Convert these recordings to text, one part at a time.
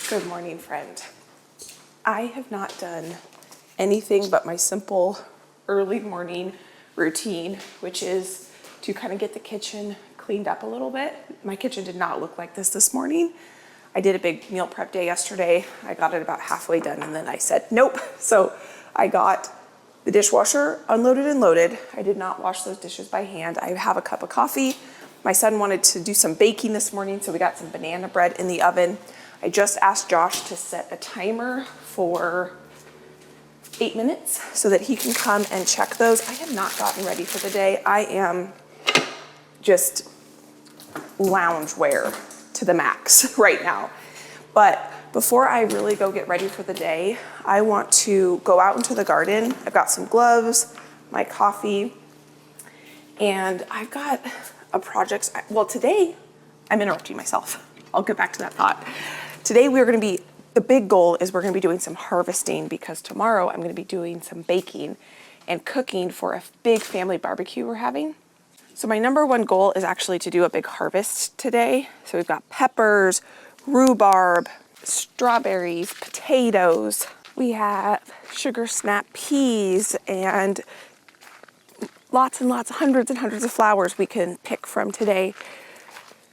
Good morning, friend. I have not done anything but my simple early morning routine, which is to kind of get the kitchen cleaned up a little bit. My kitchen did not look like this morning. I did a big meal prep day yesterday. I got it about halfway done and then I said, nope. So I got the dishwasher unloaded and loaded. I did not wash those dishes by hand. I have a cup of coffee. My son wanted to do some baking this morning, so we got some banana bread in the oven. I just asked Josh to set a timer for 8 minutes so that he can come and check those. I have not gotten ready for the day. I am just loungewear to the max right now. But before I really go get ready for the day, I want to go out into the garden. I've got some gloves, my coffee, and I've got a project. Well, today, I'm interrupting myself. I'll get back to that thought. Today the big goal is we're gonna be doing some harvesting because tomorrow I'm gonna be doing some baking and cooking for a big family barbecue we're having. So my number one goal is actually to do a big harvest today. So we've got peppers, rhubarb, strawberries, potatoes. We have sugar snap peas and lots and lots, hundreds and hundreds of flowers we can pick from today.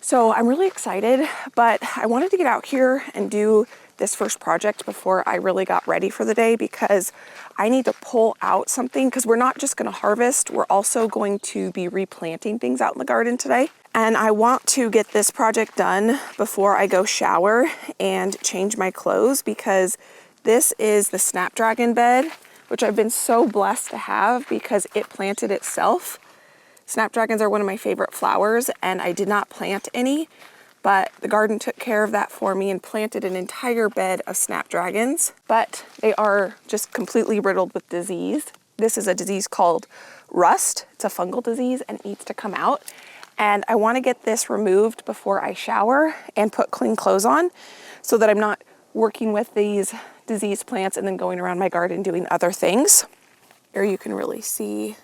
So I'm really excited, but I wanted to get out here and do this first project before I really got ready for the day because I need to pull out something because we're not just going to harvest, we're also going to be replanting things out in the garden today. And I want to get this project done before I go shower and change my clothes because this is the snapdragon bed, which I've been so blessed to have because it planted itself. Snapdragons are one of my favorite flowers and I did not plant any, but the garden took care of that for me and planted an entire bed of snapdragons, but they are just completely riddled with disease. This is a disease called rust. It's a fungal disease and it needs to come out. And I want to get this removed before I shower and put clean clothes on so that I'm not working with these diseased plants and then going around my garden doing other things. Here you can really see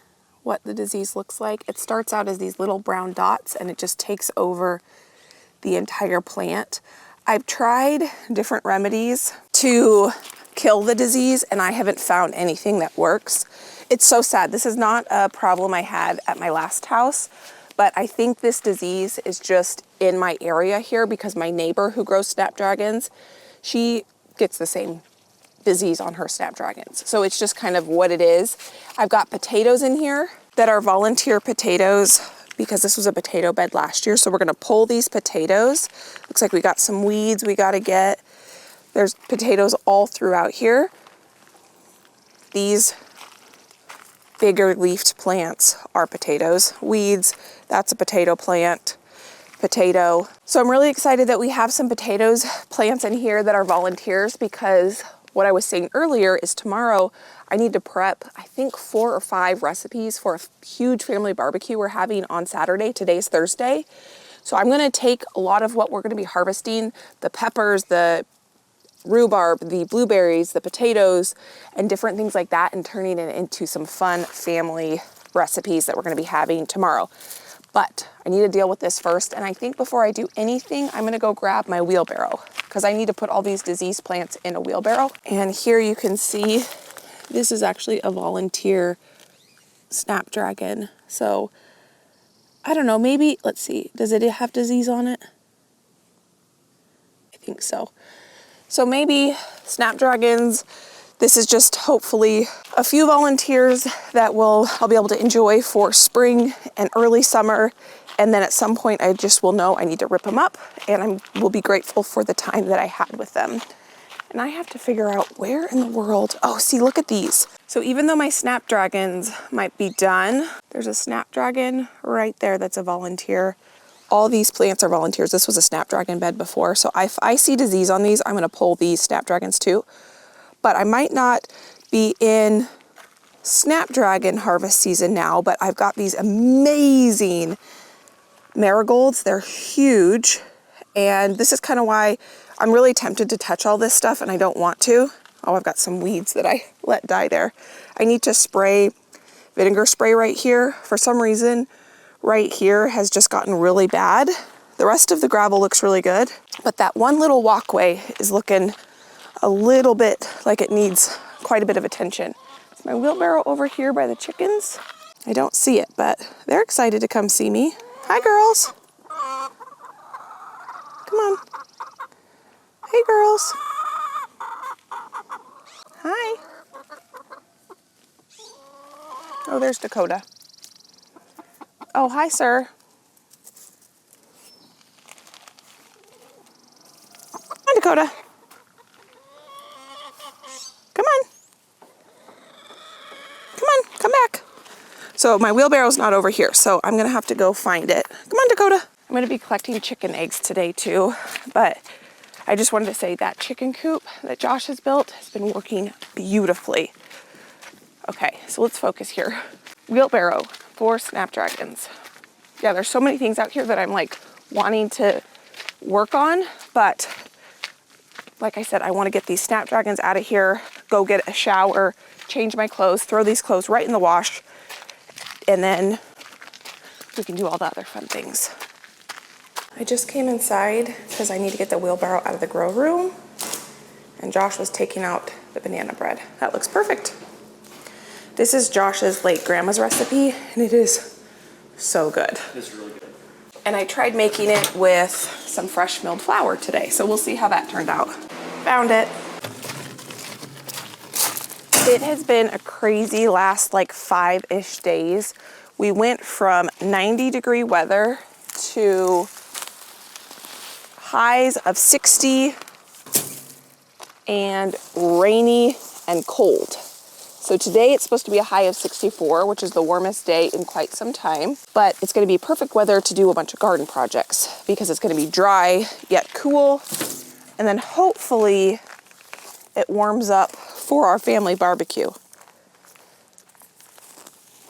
what the disease looks like. It starts out as these little brown dots and it just takes over the entire plant. I've tried different remedies to kill the disease and I haven't found anything that works. It's so sad. This is not a problem I had at my last house, but I think this disease is just in my area here because my neighbor who grows snapdragons, she gets the same disease on her snapdragons. So it's just kind of what it is. I've got potatoes in here that are volunteer potatoes because this was a potato bed last year. So we're gonna pull these potatoes. Looks like we got some weeds we gotta get. There's potatoes all throughout here. These bigger leafed plants are potatoes. Weeds, that's a potato plant. Potato. So I'm really excited that we have some potatoes plants in here that are volunteers because what I was saying earlier is tomorrow I need to prep, I think 4 or 5 recipes for a huge family barbecue we're having on Saturday. Today's Thursday. So I'm gonna take a lot of what we're gonna be harvesting, the peppers, the rhubarb, the blueberries, the potatoes, and different things like that and turning it into some fun family recipes that we're gonna be having tomorrow. But I need to deal with this first. And I think before I do anything, I'm gonna go grab my wheelbarrow because I need to put all these diseased plants in a wheelbarrow. And here you can see, this is actually a volunteer snapdragon. So I don't know, maybe, let's see, does it have disease on it? I think so. So maybe snapdragons, this is just hopefully a few volunteers that I'll be able to enjoy for spring and early summer. And then at some point I just will know I need to rip them up and I will be grateful for the time that I had with them. And I have to figure out where in the world, oh, see, look at these. So even though my snapdragons might be done, there's a snapdragon right there that's a volunteer. All these plants are volunteers. This was a snapdragon bed before. So if I see disease on these, I'm gonna pull these snapdragons too. But I might not be in snapdragon harvest season now, but I've got these amazing marigolds. They're huge. And this is kind of why I'm really tempted to touch all this stuff and I don't want to. Oh, I've got some weeds that I let die there. I need to spray vinegar spray right here. For some reason, right here has just gotten really bad. The rest of the gravel looks really good, but that one little walkway is looking a little bit like it needs quite a bit of attention. Is my wheelbarrow over here by the chickens? I don't see it, but they're excited to come see me. Hi, girls. Come on. Hey, girls. Hi. Oh, there's Dakota. Oh, hi, sir. Hi, Dakota. Come on. Come on, come back. So my wheelbarrow's not over here, so I'm gonna have to go find it. Come on, Dakota. I'm gonna be collecting chicken eggs today too, but I just wanted to say that chicken coop that Josh has built has been working beautifully. Okay, so let's focus here. Wheelbarrow for snapdragons. Yeah, there's so many things out here that I'm like wanting to work on, but like I said, I want to get these snapdragons out of here, go get a shower, change my clothes, throw these clothes right in the wash, and then we can do all the other fun things. I just came inside because I need to get the wheelbarrow out of the grow room, and Josh was taking out the banana bread. That looks perfect. This is Josh's late grandma's recipe, and it is so good. It's really good. And I tried making it with some fresh milled flour today, so we'll see how that turned out. Found it. It has been a crazy last like 5-ish days. We went from 90-degree weather to highs of 60 and rainy and cold. So today it's supposed to be a high of 64, which is the warmest day in quite some time, but it's going to be perfect weather to do a bunch of garden projects because it's going to be dry yet cool, and then hopefully it warms up for our family barbecue.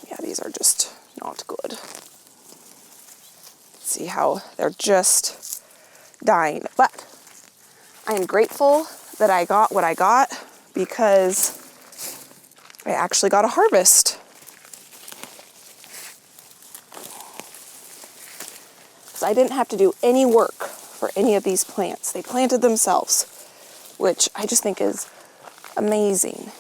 Yeah, these are just not good. See how they're just dying, but I am grateful that I got what I got because I actually got a harvest. So I didn't have to do any work for any of these plants. They planted themselves, which I just think is amazing.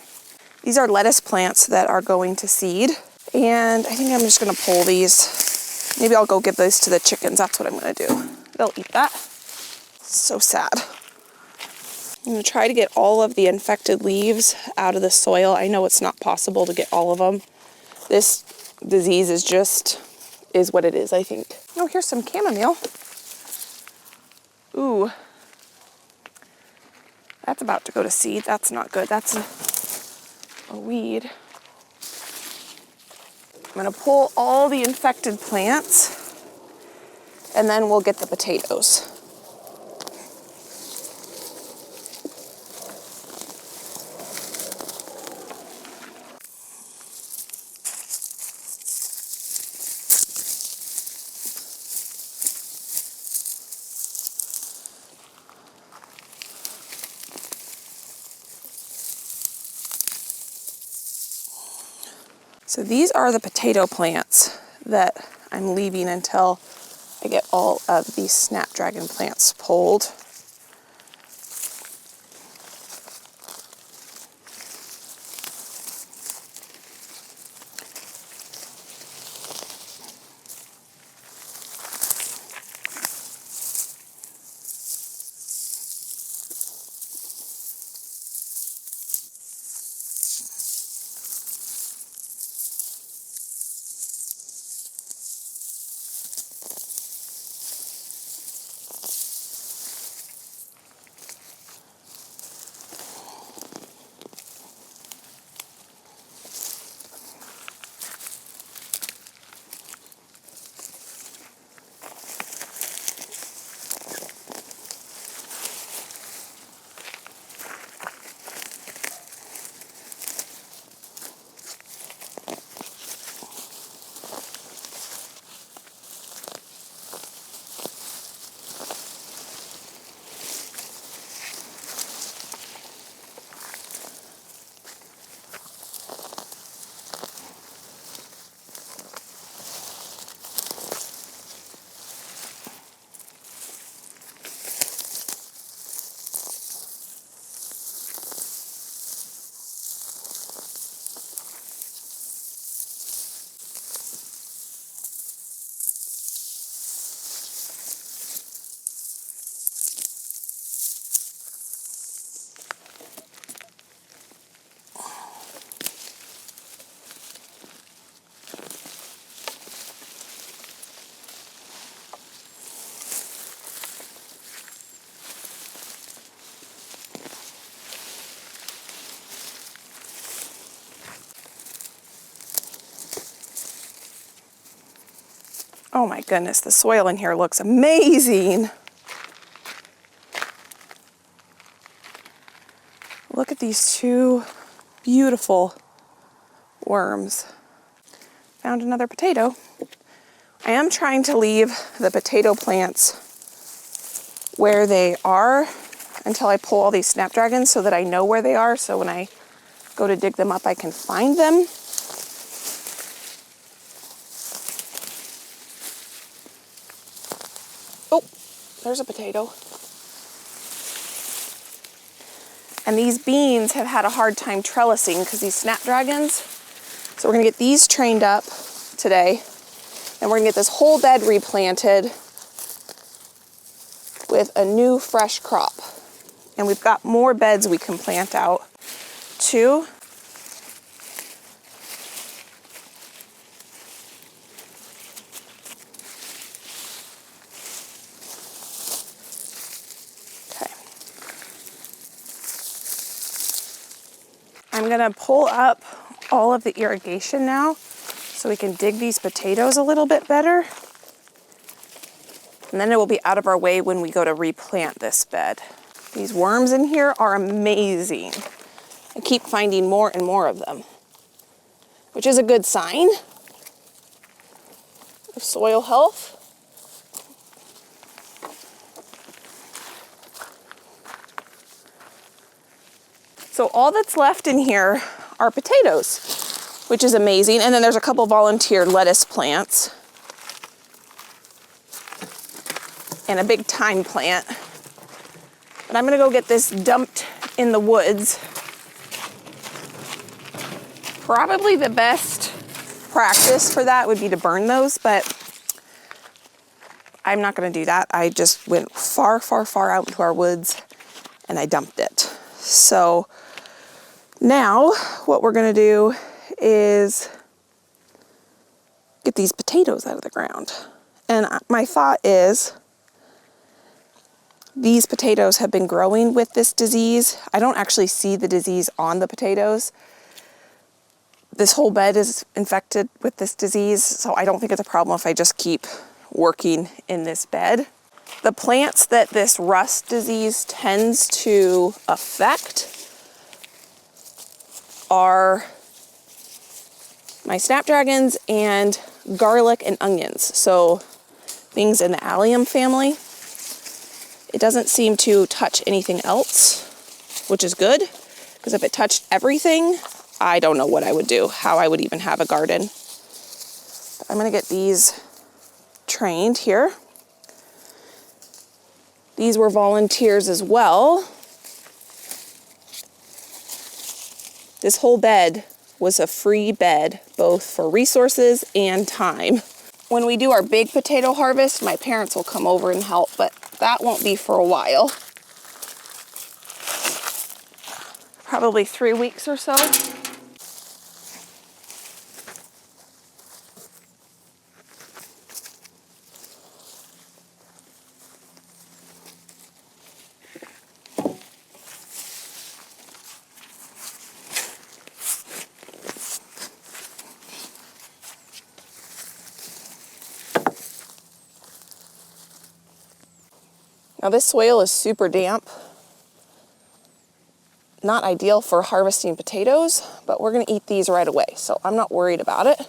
These are lettuce plants that are going to seed, and I think I'm just gonna pull these. Maybe I'll go give those to the chickens. That's what I'm gonna do. They'll eat that. So sad. I'm gonna try to get all of the infected leaves out of the soil. I know it's not possible to get all of them. This disease is what it is, I think. Oh, here's some chamomile. Ooh. That's about to go to seed. That's not good. That's a weed. I'm gonna pull all the infected plants, and then we'll get the potatoes. So these are the potato plants that I'm leaving until I get all of these snapdragon plants pulled. Oh my goodness, the soil in here looks amazing. Look at these two beautiful worms. Found another potato. I am trying to leave the potato plants where they are until I pull all these snapdragons so that I know where they are, so when I go to dig them up I can find them. Oh, there's a potato. And these beans have had a hard time trellising because these snapdragons. So we're gonna get these trained up today, and we're gonna get this whole bed replanted with a new fresh crop. And we've got more beds we can plant out too. Okay. I'm gonna pull up all of the irrigation now so we can dig these potatoes a little bit better. And then it will be out of our way when we go to replant this bed. These worms in here are amazing. I keep finding more and more of them, which is a good sign of soil health. So all that's left in here are potatoes, which is amazing. And then there's a couple volunteer lettuce plants and a big thyme plant. But I'm gonna go get this dumped in the woods. Probably the best practice for that would be to burn those, but I'm not gonna do that. I just went far, far, far out into our woods and I dumped it. So now what we're gonna do is get these potatoes out of the ground. And my thought is, these potatoes have been growing with this disease. I don't actually see the disease on the potatoes. This whole bed is infected with this disease, so I don't think it's a problem if I just keep working in this bed. The plants that this rust disease tends to affect are my snapdragons and garlic and onions, so things in the allium family. It doesn't seem to touch anything else, which is good, because if it touched everything, I don't know what I would do, how I would even have a garden. I'm gonna get these trained here. These were volunteers as well. This whole bed was a free bed, both for resources and time. When we do our big potato harvest, my parents will come over and help, but that won't be for a while. Probably 3 weeks or so. Now this soil is super damp. Not ideal for harvesting potatoes, but we're gonna eat these right away, so I'm not worried about it.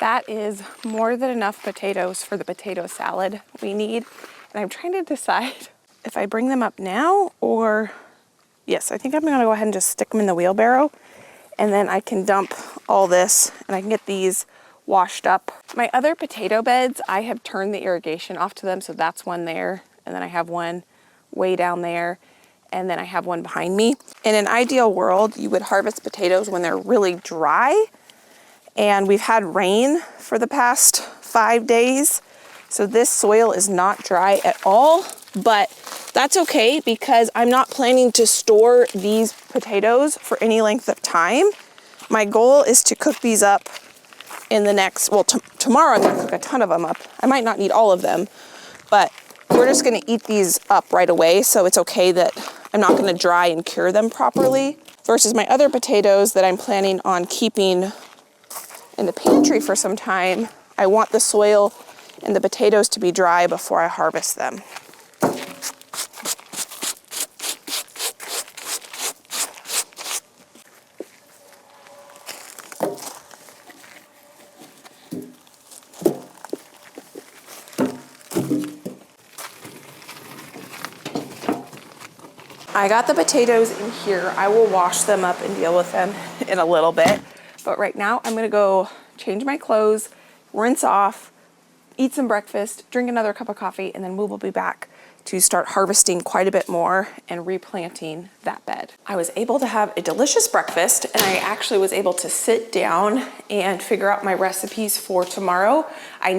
That is more than enough potatoes for the potato salad we need. And I'm trying to decide if I bring them up now or, yes, I think I'm gonna go ahead and just stick them in the wheelbarrow, and then I can dump all this and I can get these washed up. My other potato beds, I have turned the irrigation off to them, so that's one there, and then I have one way down there, and then I have one behind me. In an ideal world, you would harvest potatoes when they're really dry, and we've had rain for the past 5 days, so this soil is not dry at all, but that's okay because I'm not planning to store these potatoes for any length of time. My goal is to cook these up in the next, well, tomorrow I'm gonna cook a ton of them up. I might not need all of them, but we're just gonna eat these up right away, so it's okay that I'm not gonna dry and cure them properly, versus my other potatoes that I'm planning on keeping in the pantry for some time. I want the soil and the potatoes to be dry before I harvest them. I got the potatoes in here. I will wash them up and deal with them in a little bit. But right now I'm gonna go change my clothes, rinse off, eat some breakfast, drink another cup of coffee, and then we will be back to start harvesting quite a bit more and replanting that bed. I was able to have a delicious breakfast, and I actually was able to sit down and figure out my recipes for tomorrow. I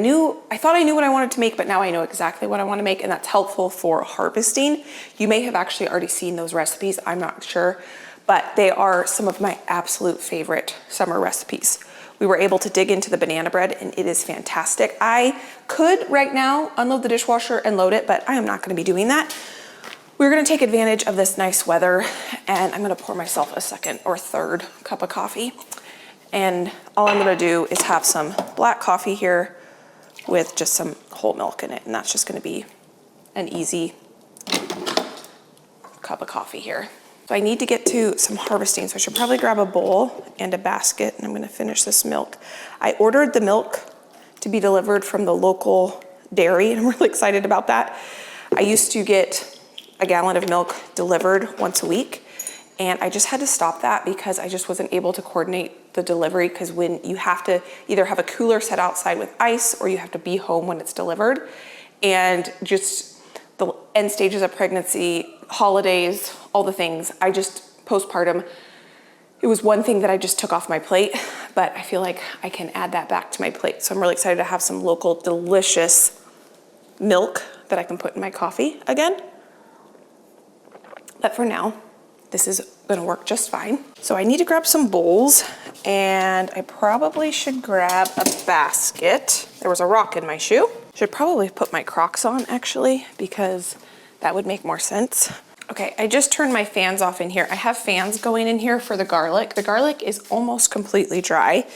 thought I knew what I wanted to make, but now I know exactly what I want to make, and that's helpful for harvesting. You may have actually already seen those recipes, I'm not sure, but they are some of my absolute favorite summer recipes. We were able to dig into the banana bread, and it is fantastic. I could right now unload the dishwasher and load it, but I am not gonna be doing that. We're gonna take advantage of this nice weather, and I'm gonna pour myself a second or third cup of coffee. And all I'm gonna do is have some black coffee here with just some whole milk in it, and that's just gonna be an easy cup of coffee here. So I need to get to some harvesting, so I should probably grab a bowl and a basket, and I'm gonna finish this milk. I ordered the milk to be delivered from the local dairy, and I'm really excited about that. I used to get a gallon of milk delivered once a week, and I just had to stop that because I just wasn't able to coordinate the delivery, because when you have to either have a cooler set outside with ice or you have to be home when it's delivered, and just the end stages of pregnancy, holidays, all the things, I just, postpartum, it was one thing that I just took off my plate, but I feel like I can add that back to my plate. So I'm really excited to have some local, delicious milk that I can put in my coffee again. But for now, this is gonna work just fine. So I need to grab some bowls, and I probably should grab a basket. There was a rock in my shoe. Should probably put my Crocs on actually, because that would make more sense. Okay, I just turned my fans off in here. I have fans going in here for the garlic. The garlic is almost completely dry.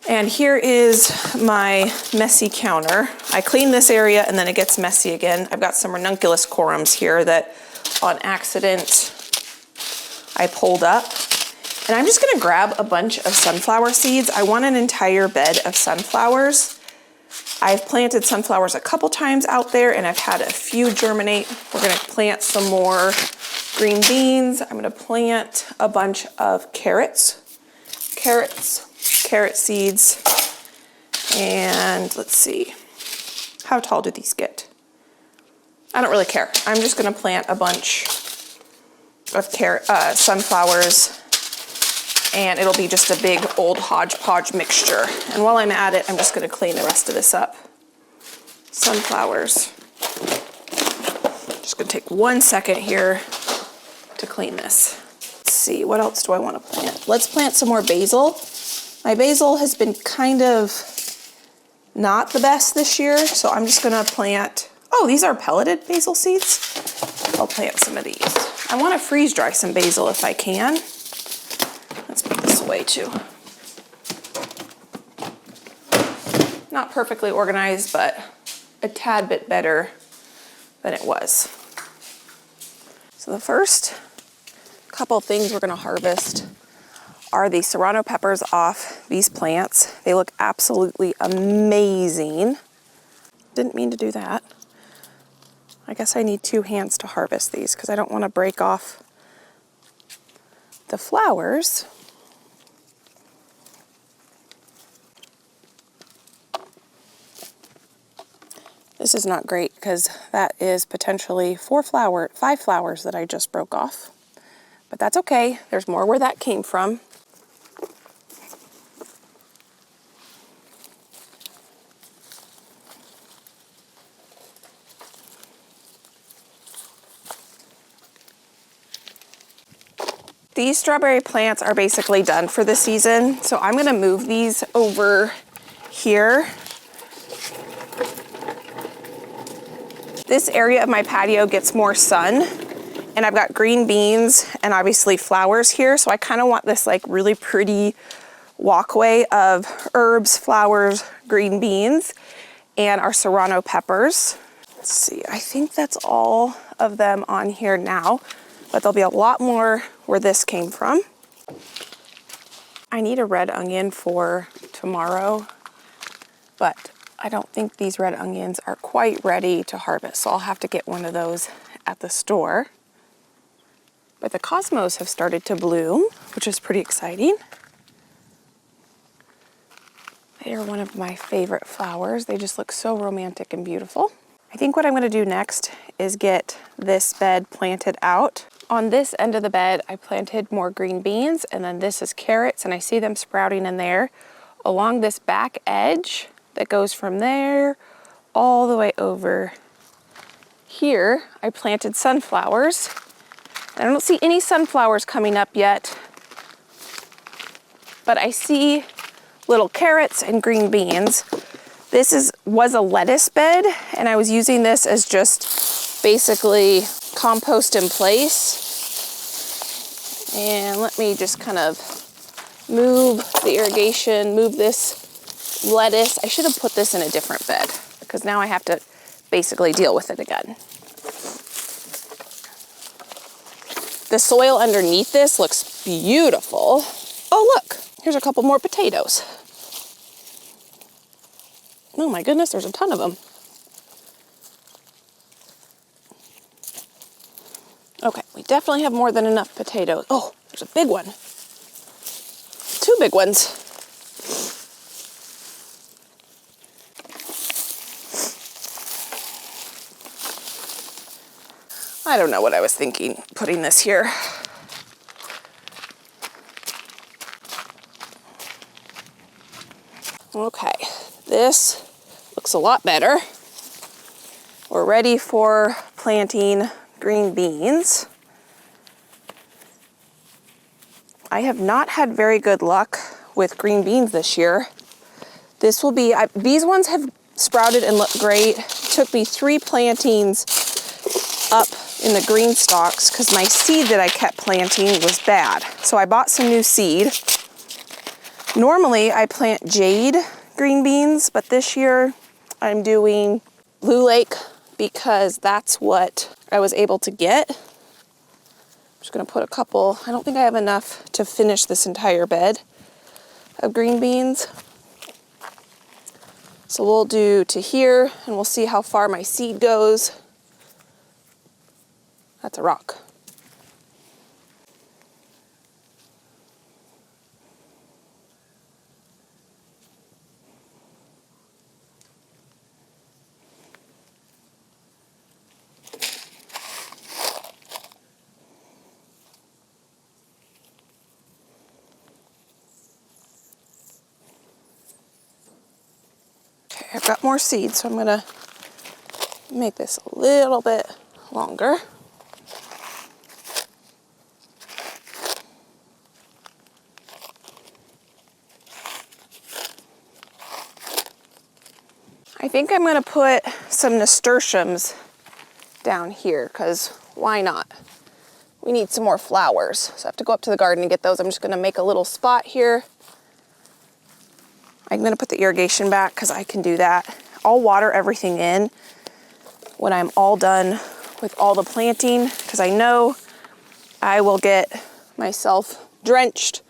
And here is my messy counter. I clean this area and then it gets messy again. I've got some ranunculus corums here that on accident I pulled up. And I'm just gonna grab a bunch of sunflower seeds. I want an entire bed of sunflowers. I've planted sunflowers a couple times out there, and I've had a few germinate. We're gonna plant some more green beans. I'm gonna plant a bunch of carrot seeds, and let's see, how tall do these get? I don't really care. I'm just gonna plant a bunch of sunflowers, and it'll be just a big old hodgepodge mixture. And while I'm at it, I'm just gonna clean the rest of this up. Sunflowers. Just gonna take 1 second here to clean this. Let's see, what else do I wanna plant? Let's plant some more basil. My basil has been kind of not the best this year, so I'm just gonna plant, oh, these are pelleted basil seeds. I'll plant some of these. I wanna freeze dry some basil if I can. Let's put this away too. Not perfectly organized, but a tad bit better than it was. So the first couple things we're gonna harvest are the serrano peppers off these plants. They look absolutely amazing. Didn't mean to do that. I guess I need 2 hands to harvest these because I don't want to break off the flowers. This is not great because that is potentially 5 flowers that I just broke off. But that's okay. There's more where that came from. These strawberry plants are basically done for the season, so I'm gonna move these over here. This area of my patio gets more sun, and I've got green beans and obviously flowers here, so I kind of want this like really pretty walkway of herbs, flowers, green beans, and our serrano peppers. Let's see, I think that's all of them on here now, but there'll be a lot more where this came from. I need a red onion for tomorrow, but I don't think these red onions are quite ready to harvest, so I'll have to get one of those at the store. But the cosmos have started to bloom, which is pretty exciting. They are one of my favorite flowers. They just look so romantic and beautiful. I think what I'm gonna do next is get this bed planted out. On this end of the bed, I planted more green beans, and then this is carrots, and I see them sprouting in there. Along this back edge that goes from there all the way over here, I planted sunflowers. I don't see any sunflowers coming up yet, but I see little carrots and green beans. This was a lettuce bed, and I was using this as just basically compost in place. And let me just kind of move the irrigation, move this lettuce. I should have put this in a different bed because now I have to basically deal with it again. The soil underneath this looks beautiful. Oh, look, here's a couple more potatoes. Oh my goodness, there's a ton of them. Okay, we definitely have more than enough potatoes. Oh, there's a big one. 2 big ones. I don't know what I was thinking putting this here. Okay, this looks a lot better. We're ready for planting green beans. I have not had very good luck with green beans this year. This will be, these ones have sprouted and look great. Took me 3 plantings up in the green stalks because my seed that I kept planting was bad. So I bought some new seed. Normally I plant jade green beans, but this year I'm doing Blue Lake because that's what I was able to get. I'm just gonna put a couple, I don't think I have enough to finish this entire bed of green beans. So we'll do to here and we'll see how far my seed goes. That's a rock. Okay, I've got more seeds, so I'm gonna make this a little bit longer. I think I'm gonna put some nasturtiums down here because why not? We need some more flowers. So I have to go up to the garden and get those. I'm just gonna make a little spot here. I'm gonna put the irrigation back because I can do that. I'll water everything in when I'm all done with all the planting because I know I will get myself drenched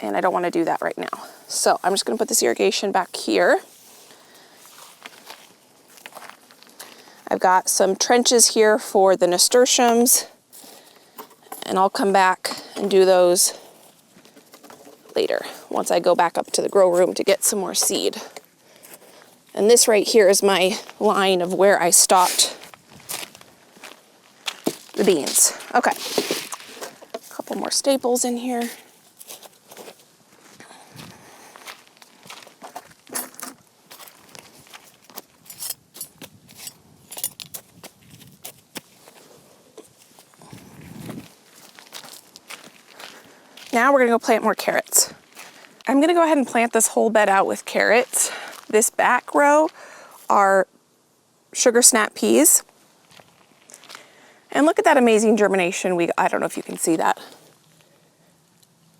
and I don't want to do that right now. So I'm just going to put this irrigation back here. I've got some trenches here for the nasturtiums, and I'll come back and do those later once I go back up to the grow room to get some more seed. And this right here is my line of where I stopped the beans. Okay, a couple more staples in here. Now we're gonna go plant more carrots. I'm gonna go ahead and plant this whole bed out with carrots. This back row are sugar snap peas. And look at that amazing germination I don't know if you can see that.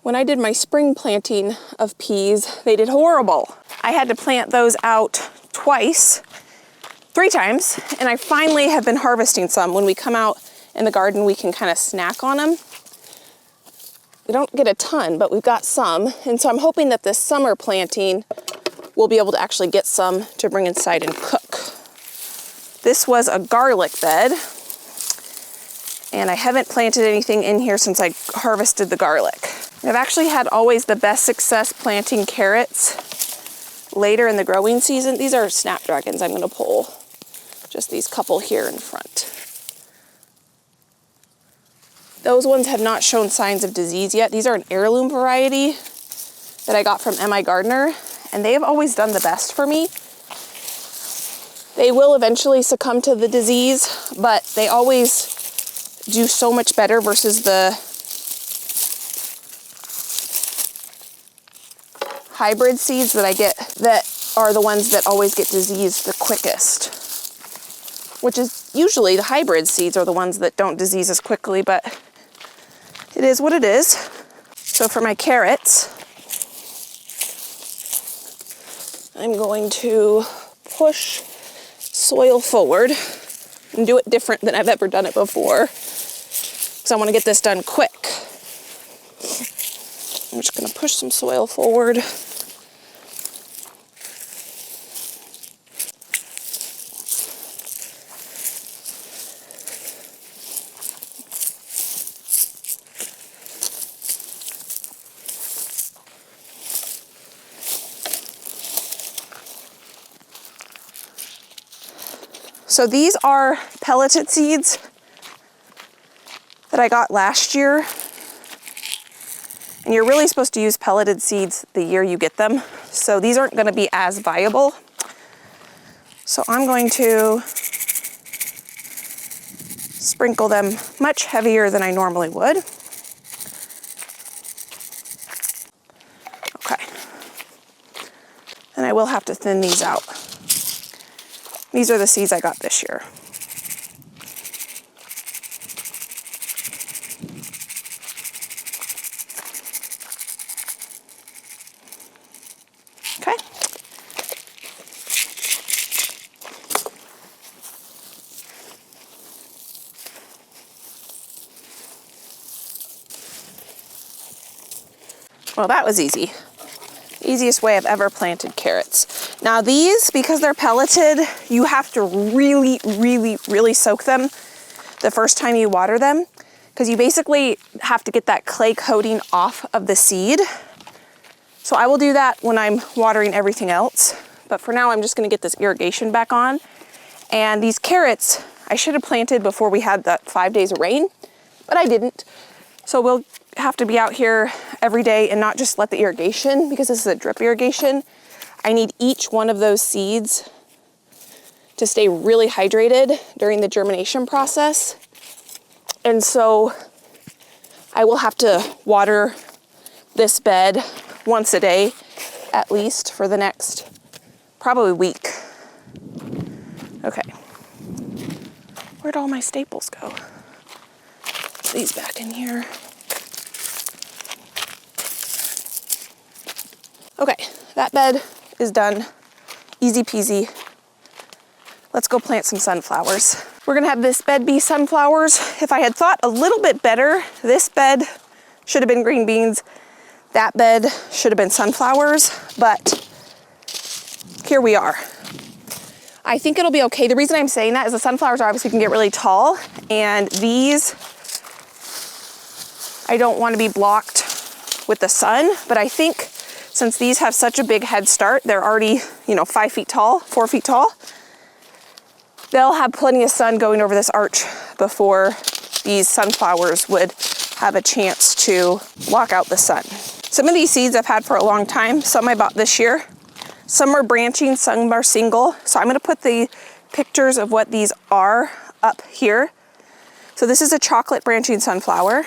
When I did my spring planting of peas, they did horrible. I had to plant those out three times, and I finally have been harvesting some. When we come out in the garden, we can kind of snack on them. We don't get a ton, but we've got some. And so I'm hoping that this summer planting, we'll be able to actually get some to bring inside and cook. This was a garlic bed, and I haven't planted anything in here since I harvested the garlic. I've actually had always the best success planting carrots later in the growing season. These are snapdragons I'm gonna pull. Just these couple here in front. Those ones have not shown signs of disease yet. These are an heirloom variety that I got from M.I. Gardner, and they have always done the best for me. They will eventually succumb to the disease, but they always do so much better versus the hybrid seeds that I get that are the ones that always get diseased the quickest. Which is usually the hybrid seeds are the ones that don't disease as quickly, but it is what it is. So for my carrots, I'm going to push soil forward and do it different than I've ever done it before, because I want to get this done quick. I'm just going to push some soil forward. So these are pelleted seeds that I got last year. And you're really supposed to use pelleted seeds the year you get them. So these aren't going to be as viable. So I'm going to sprinkle them much heavier than I normally would. Okay. And I will have to thin these out. These are the seeds I got this year. Okay. Well, that was easy. Easiest way I've ever planted carrots. Now these, because they're pelleted, you have to really, really, really soak them the first time you water them, because you basically have to get that clay coating off of the seed. So I will do that when I'm watering everything else. But for now, I'm just gonna get this irrigation back on. And these carrots, I should have planted before we had that 5 days of rain, but I didn't. So we'll have to be out here every day and not just let the irrigation, because this is a drip irrigation. I need each one of those seeds to stay really hydrated during the germination process. And so I will have to water this bed once a day, at least for the next probably week. Okay. Where'd all my staples go? Put these back in here. Okay, that bed is done. Easy peasy. Let's go plant some sunflowers. We're gonna have this bed be sunflowers. If I had thought a little bit better, this bed should have been green beans. That bed should have been sunflowers, but here we are. I think it'll be okay. The reason I'm saying that is the sunflowers obviously can get really tall, and these, I don't want to be blocked with the sun, but I think since these have such a big head start, they're already, 5 feet tall, 4 feet tall, they'll have plenty of sun going over this arch before these sunflowers would have a chance to block out the sun. Some of these seeds I've had for a long time. Some I bought this year. Some are branching, some are single. So I'm gonna put the pictures of what these are up here. So this is a chocolate branching sunflower.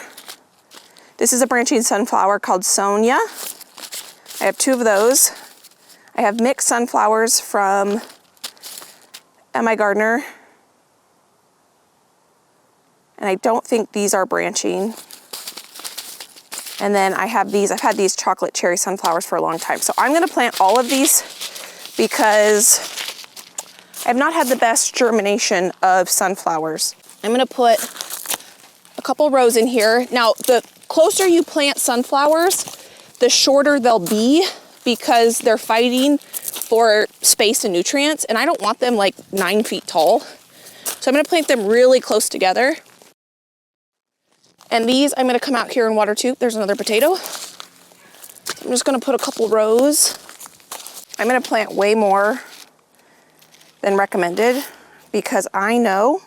This is a branching sunflower called Sonia. I have 2 of those. I have mixed sunflowers from M.I. Gardner. And I don't think these are branching. And then I have these, I've had these chocolate cherry sunflowers for a long time. So I'm gonna plant all of these because I've not had the best germination of sunflowers. I'm gonna put a couple rows in here. Now, the closer you plant sunflowers, the shorter they'll be because they're fighting for space and nutrients. And I don't want them like 9 feet tall. So I'm gonna plant them really close together. And these, I'm gonna come out here and water too. There's another potato. I'm just gonna put a couple rows. I'm gonna plant way more than recommended because I know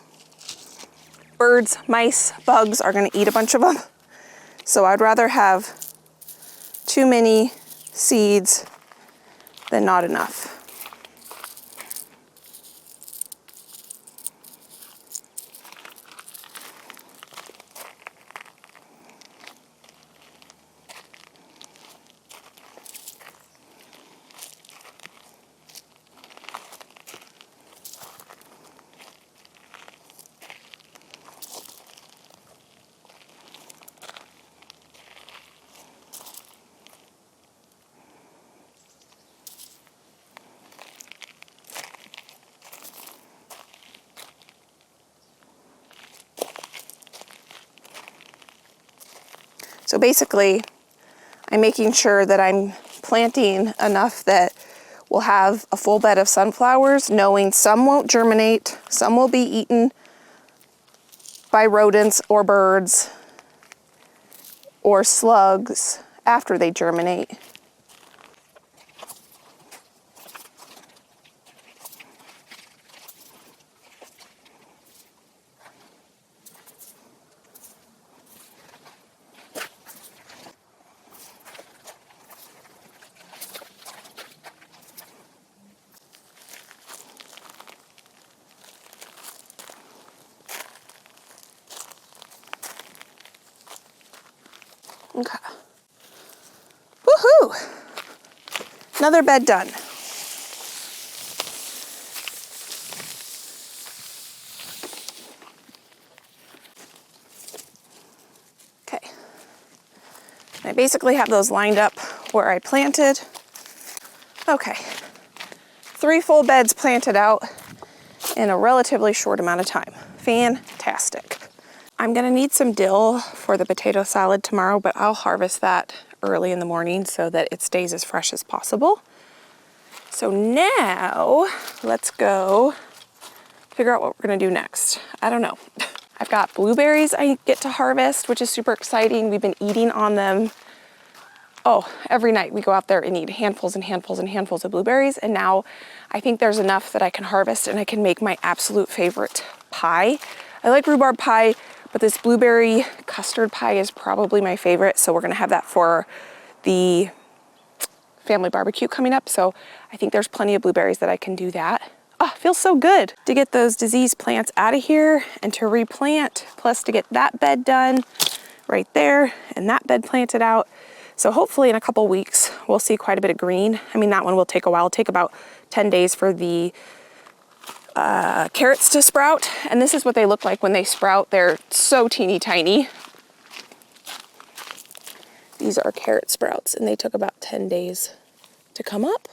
birds, mice, bugs are gonna eat a bunch of them. So I'd rather have too many seeds than not enough. So basically, I'm making sure that I'm planting enough that we'll have a full bed of sunflowers, knowing some won't germinate, some will be eaten by rodents or birds or slugs after they germinate. Okay. Woohoo! Another bed done. Okay. I basically have those lined up where I planted. Okay. 3 full beds planted out in a relatively short amount of time. Fantastic. I'm gonna need some dill for the potato salad tomorrow, but I'll harvest that early in the morning so that it stays as fresh as possible. So now let's go figure out what we're gonna do next. I don't know. I've got blueberries I get to harvest, which is super exciting. We've been eating on them. Oh, every night we go out there and eat handfuls and handfuls and handfuls of blueberries. And now I think there's enough that I can harvest and I can make my absolute favorite pie. I like rhubarb pie, but this blueberry custard pie is probably my favorite. So we're gonna have that for the family barbecue coming up. So I think there's plenty of blueberries that I can do that. Oh, feels so good to get those diseased plants out of here and to replant, plus to get that bed done right there and that bed planted out. So hopefully in a couple weeks, we'll see quite a bit of green. I mean, that one will take a while. It'll take about 10 days for the carrots to sprout. And this is what they look like when they sprout. They're so teeny tiny. These are carrot sprouts and they took about 10 days to come up.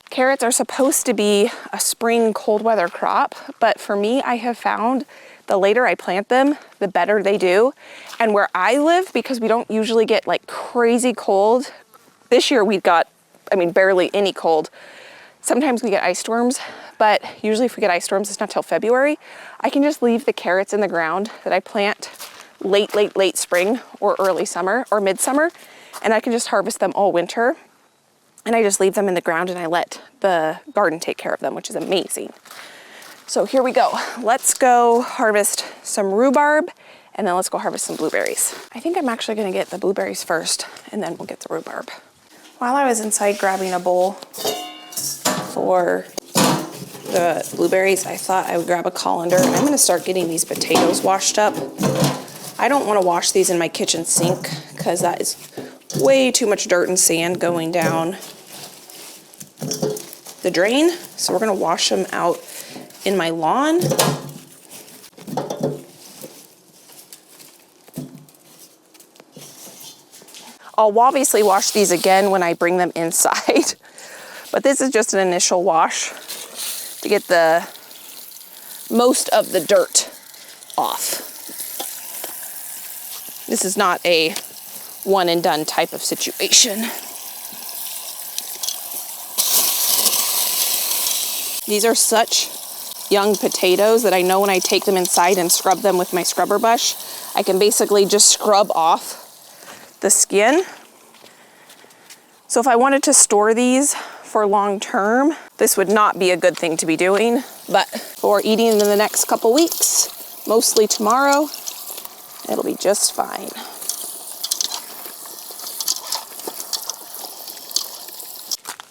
Carrots are supposed to be a spring cold weather crop, but for me, I have found the later I plant them, the better they do. And where I live, because we don't usually get like crazy cold, this year we got, I mean, barely any cold. Sometimes we get ice storms, but usually if we get ice storms, it's not till February. I can just leave the carrots in the ground that I plant late spring or early summer or midsummer, and I can just harvest them all winter. And I just leave them in the ground and I let the garden take care of them, which is amazing. So here we go. Let's go harvest some rhubarb and then let's go harvest some blueberries. I think I'm actually gonna get the blueberries first and then we'll get the rhubarb. While I was inside grabbing a bowl for the blueberries, I thought I would grab a colander. I'm gonna start getting these potatoes washed up. I don't wanna wash these in my kitchen sink because that is way too much dirt and sand going down the drain. So we're gonna wash them out in my lawn. I'll obviously wash these again when I bring them inside, but this is just an initial wash to get the most of the dirt off. This is not a one and done type of situation. These are such young potatoes that I know when I take them inside and scrub them with my scrubber brush, I can basically just scrub off the skin. So if I wanted to store these for long term, this would not be a good thing to be doing, but for eating in the next couple weeks, mostly tomorrow, it'll be just fine.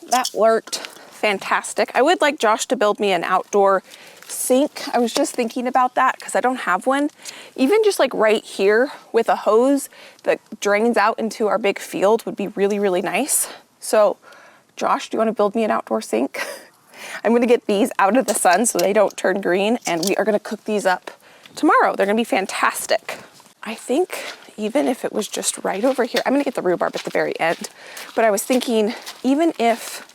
That worked fantastic. I would like Josh to build me an outdoor sink. I was just thinking about that because I don't have one. Even just like right here with a hose that drains out into our big field would be really, really nice. So Josh, do you want to build me an outdoor sink? I'm going to get these out of the sun so they don't turn green, and we are going to cook these up tomorrow. They're going to be fantastic. I think even if it was just right over here, I'm going to get the rhubarb at the very end, but I was thinking even if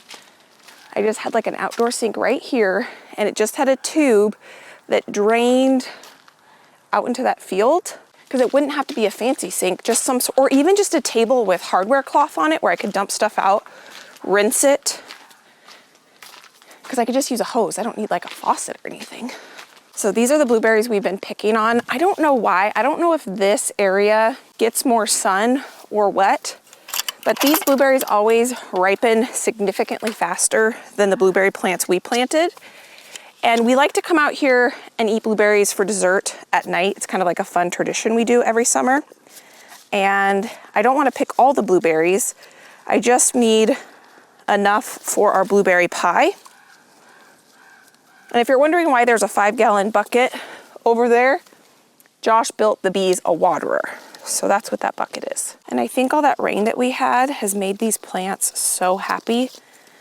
I just had like an outdoor sink right here and it just had a tube that drained out into that field, because it wouldn't have to be a fancy sink, just some, or even just a table with hardware cloth on it where I could dump stuff out, rinse it, because I could just use a hose. I don't need like a faucet or anything. So these are the blueberries we've been picking on. I don't know why. I don't know if this area gets more sun or what, but these blueberries always ripen significantly faster than the blueberry plants we planted. And we like to come out here and eat blueberries for dessert at night. It's kind of like a fun tradition we do every summer. And I don't want to pick all the blueberries. I just need enough for our blueberry pie. And if you're wondering why there's a 5-gallon bucket over there, Josh built the bees a waterer. So that's what that bucket is. And I think all that rain that we had has made these plants so happy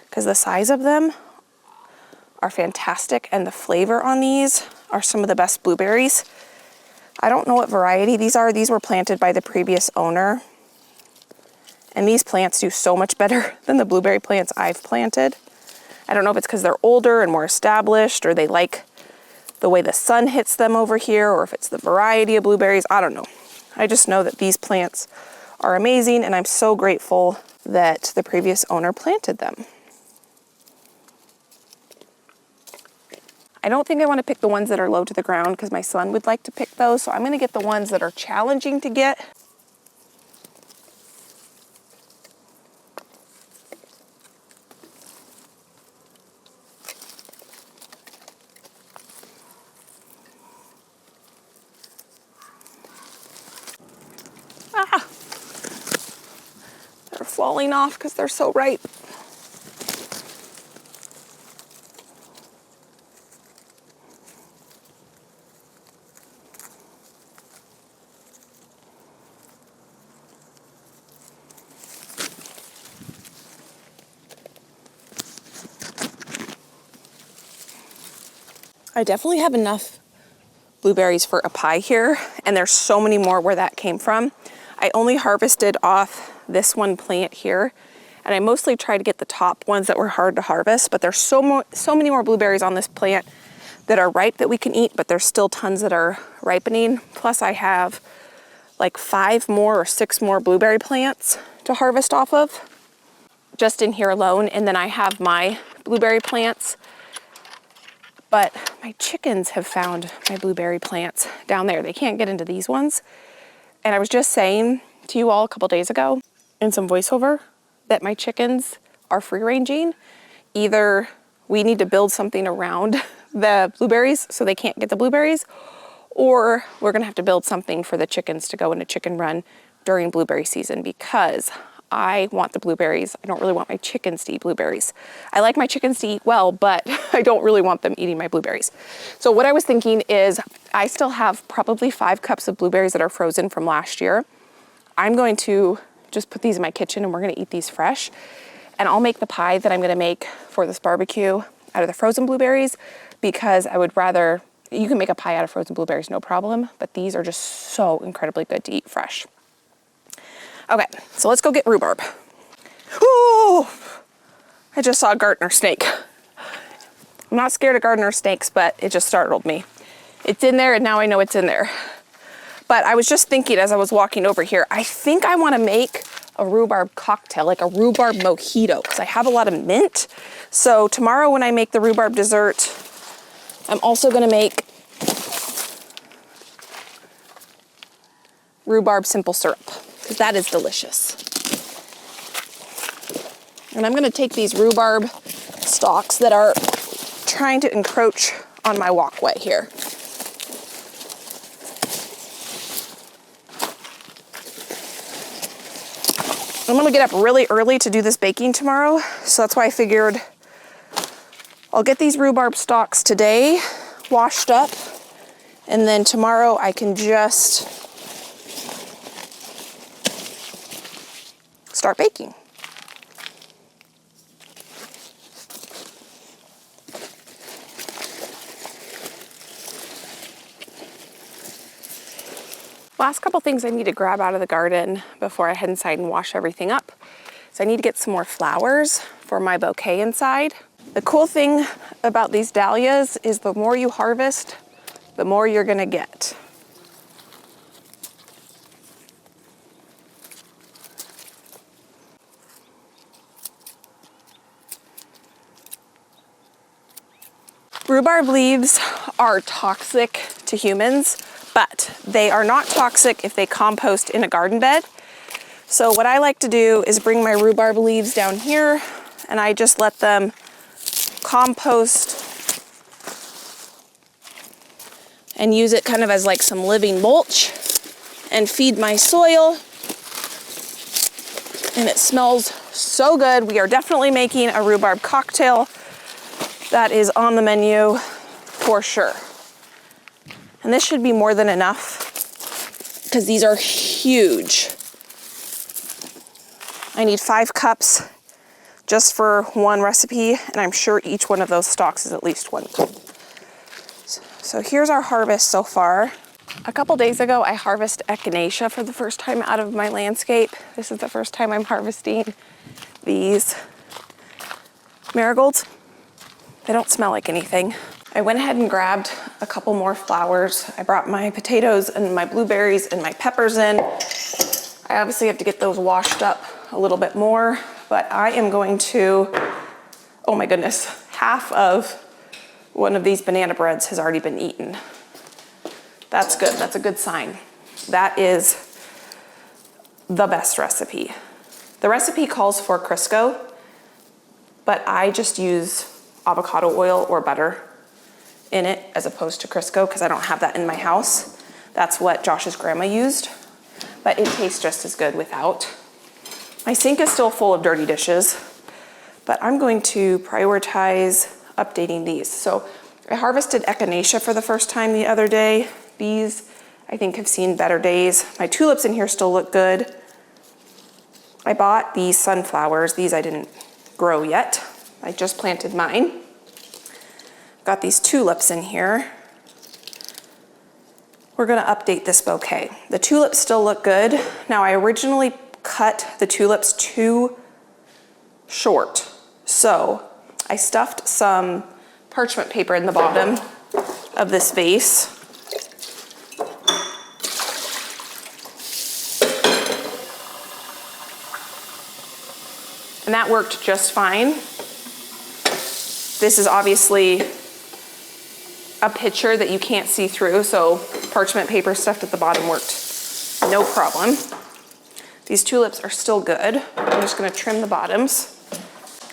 because the size of them are fantastic and the flavor on these are some of the best blueberries. I don't know what variety these are. These were planted by the previous owner. And these plants do so much better than the blueberry plants I've planted. I don't know if it's because they're older and more established, or they like the way the sun hits them over here, or if it's the variety of blueberries. I don't know. I just know that these plants are amazing, and I'm so grateful that the previous owner planted them. I don't think I want to pick the ones that are low to the ground because my son would like to pick those, so I'm going to get the ones that are challenging to get. They're falling off because they're so ripe. I definitely have enough blueberries for a pie here, and there's so many more where that came from. I only harvested off this one plant here, and I mostly tried to get the top ones that were hard to harvest, but there's so many more blueberries on this plant that are ripe that we can eat, but there's still tons that are ripening. Plus I have like 5 more or 6 more blueberry plants to harvest off of, just in here alone. And then I have my blueberry plants, but my chickens have found my blueberry plants down there. They can't get into these ones. And I was just saying to you all a couple days ago in some voiceover that my chickens are free ranging. Either we need to build something around the blueberries so they can't get the blueberries, or we're gonna have to build something for the chickens to go in a chicken run during blueberry season, because I want the blueberries. I don't really want my chickens to eat blueberries. I like my chickens to eat well, but I don't really want them eating my blueberries. So what I was thinking is I still have probably 5 cups of blueberries that are frozen from last year. I'm going to just put these in my kitchen and we're gonna eat these fresh. And I'll make the pie that I'm gonna make for this barbecue out of the frozen blueberries, because I would rather, you can make a pie out of frozen blueberries, no problem, but these are just so incredibly good to eat fresh. Okay, so let's go get rhubarb. Ooh, I just saw a gardener snake. I'm not scared of gardener snakes, but it just startled me. It's in there and now I know it's in there. But I was just thinking as I was walking over here, I think I wanna make a rhubarb cocktail, like a rhubarb mojito, because I have a lot of mint. So tomorrow when I make the rhubarb dessert, I'm also gonna make rhubarb simple syrup, because that is delicious. And I'm gonna take these rhubarb stalks that are trying to encroach on my walkway here. I'm gonna get up really early to do this baking tomorrow, so that's why I figured I'll get these rhubarb stalks today washed up, and then tomorrow I can just start baking. Last couple things I need to grab out of the garden before I head inside and wash everything up. So I need to get some more flowers for my bouquet inside. The cool thing about these dahlias is the more you harvest, the more you're gonna get. Rhubarb leaves are toxic to humans, but they are not toxic if they compost in a garden bed. So what I like to do is bring my rhubarb leaves down here and I just let them compost and use it kind of as like some living mulch and feed my soil. And it smells so good. We are definitely making a rhubarb cocktail. That is on the menu for sure. And this should be more than enough because these are huge. I need 5 cups just for one recipe, and I'm sure each one of those stalks is at least 1 cup. So here's our harvest so far. A couple days ago, I harvested echinacea for the first time out of my landscape. This is the first time I'm harvesting these marigolds. They don't smell like anything. I went ahead and grabbed a couple more flowers. I brought my potatoes and my blueberries and my peppers in. I obviously have to get those washed up a little bit more, but I am going to, oh my goodness, half of one of these banana breads has already been eaten. That's good, that's a good sign. That is the best recipe. The recipe calls for Crisco, but I just use avocado oil or butter in it as opposed to Crisco because I don't have that in my house. That's what Josh's grandma used, but it tastes just as good without. My sink is still full of dirty dishes, but I'm going to prioritize updating these. So I harvested echinacea for the first time the other day. These, I think, have seen better days. My tulips in here still look good. I bought these sunflowers. These I didn't grow yet. I just planted mine. Got these tulips in here. We're gonna update this bouquet. The tulips still look good. Now I originally cut the tulips too short. So I stuffed some parchment paper in the bottom of this vase. And that worked just fine. This is obviously a picture that you can't see through, so parchment paper stuffed at the bottom worked no problem. These tulips are still good. I'm just gonna trim the bottoms.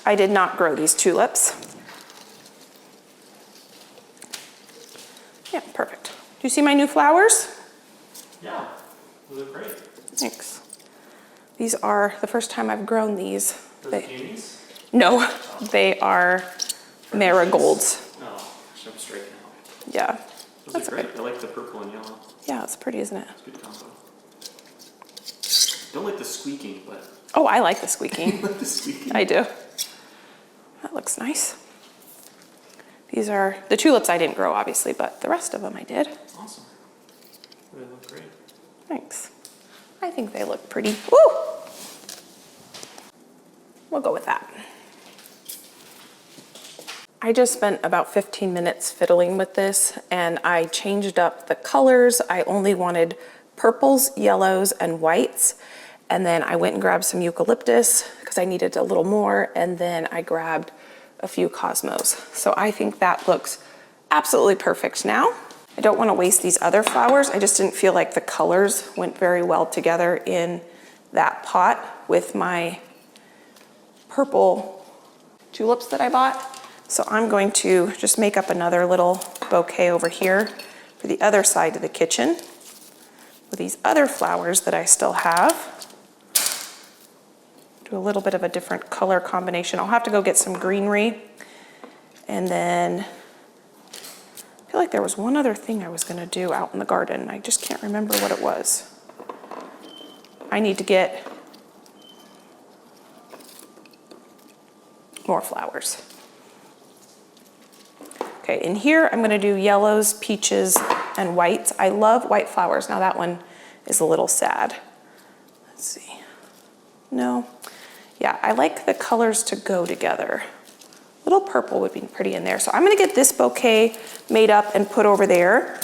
I did not grow these tulips. Yeah, perfect. Do you see my new flowers? Yeah, they look great. Thanks. These are the first time I've grown these. Peonies? No, they are marigolds. Oh, I'm straight now. Yeah. Those That's are great. okay. I like the purple and yellow. Yeah, it's pretty, isn't it? It's a good combo. Don't like the squeaking, but Oh, I like the squeaking. I like the squeaking. I do. That looks nice. These are the tulips I didn't grow, obviously, but the rest of them I did. Awesome. They look great. Thanks. I think they look pretty. Woo! We'll go with that. I just spent about 15 minutes fiddling with this, and I changed up the colors. I only wanted purples, yellows, and whites. And then I went and grabbed some eucalyptus because I needed a little more, and then I grabbed a few cosmos. So I think that looks absolutely perfect now. I don't want to waste these other flowers. I just didn't feel like the colors went very well together in that pot with my purple tulips that I bought. So I'm going to just make up another little bouquet over here for the other side of the kitchen with these other flowers that I still have. Do a little bit of a different color combination. I'll have to go get some greenery. And then I feel like there was one other thing I was gonna do out in the garden. I just can't remember what it was. I need to get more flowers. Okay, in here I'm gonna do yellows, peaches, and whites. I love white flowers. Now that one is a little sad. Let's see. No. Yeah, I like the colors to go together. Little purple would be pretty in there. So I'm gonna get this bouquet made up and put over there.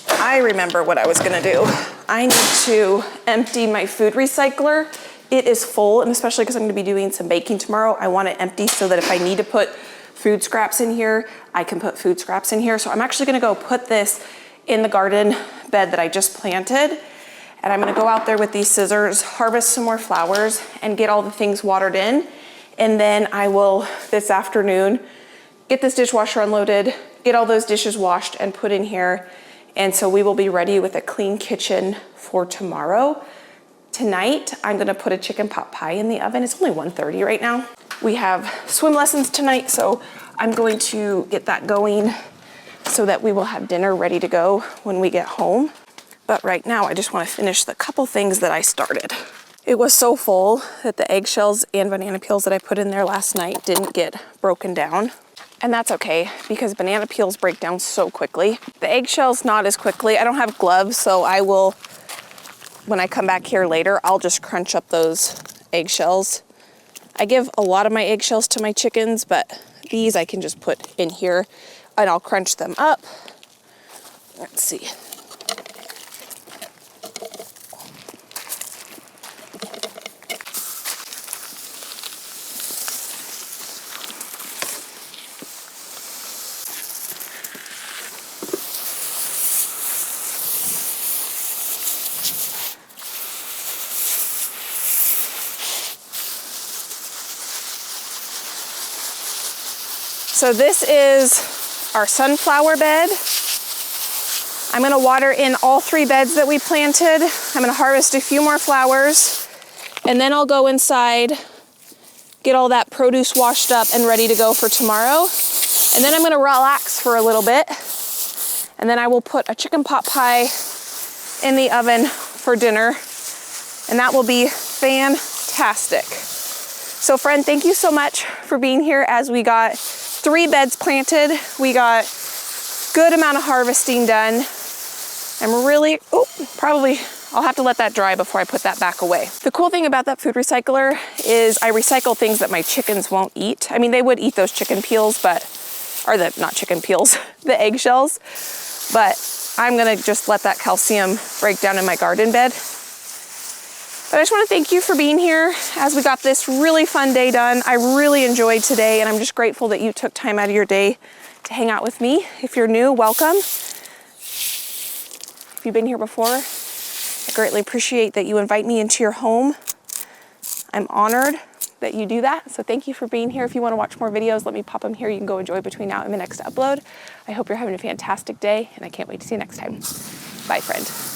I remember what I was gonna do. I need to empty my food recycler. It is full, and especially because I'm gonna be doing some baking tomorrow, I want it empty so that if I need to put food scraps in here, I can put food scraps in here. So I'm actually gonna go put this in the garden bed that I just planted. And I'm gonna go out there with these scissors, harvest some more flowers, and get all the things watered in. And then I will, this afternoon, get this dishwasher unloaded, get all those dishes washed and put in here. And so we will be ready with a clean kitchen for tomorrow. Tonight, I'm gonna put a chicken pot pie in the oven. It's only 1:30 right now. We have swim lessons tonight, so I'm going to get that going so that we will have dinner ready to go when we get home. But right now, I just wanna finish the couple things that I started. It was so full that the eggshells and banana peels that I put in there last night didn't get broken down. And that's okay, because banana peels break down so quickly. The eggshells not as quickly. I don't have gloves, so I will, when I come back here later, I'll just crunch up those eggshells. I give a lot of my eggshells to my chickens, but these I can just put in here and I'll crunch them up. Let's see. So this is our sunflower bed. I'm gonna water in all 3 beds that we planted. I'm gonna harvest a few more flowers, and then I'll go inside, get all that produce washed up and ready to go for tomorrow. And then I'm gonna relax for a little bit, and then I will put a chicken pot pie in the oven for dinner, and that will be fantastic. So friend, thank you so much for being here as we got 3 beds planted. We got good amount of harvesting done. I'm really, I'll have to let that dry before I put that back away. The cool thing about that food recycler is I recycle things that my chickens won't eat. I mean, they would eat those chicken peels, but or not chicken peels, the eggshells. But I'm gonna just let that calcium break down in my garden bed. But I just wanna thank you for being here as we got this really fun day done. I really enjoyed today, and I'm just grateful that you took time out of your day to hang out with me. If you're new, welcome. If you've been here before, I greatly appreciate that you invite me into your home. I'm honored that you do that. So thank you for being here. If you want to watch more videos, let me pop them here. You can go enjoy between now and the next upload. I hope you're having a fantastic day, and I can't wait to see you next time. Bye, friend.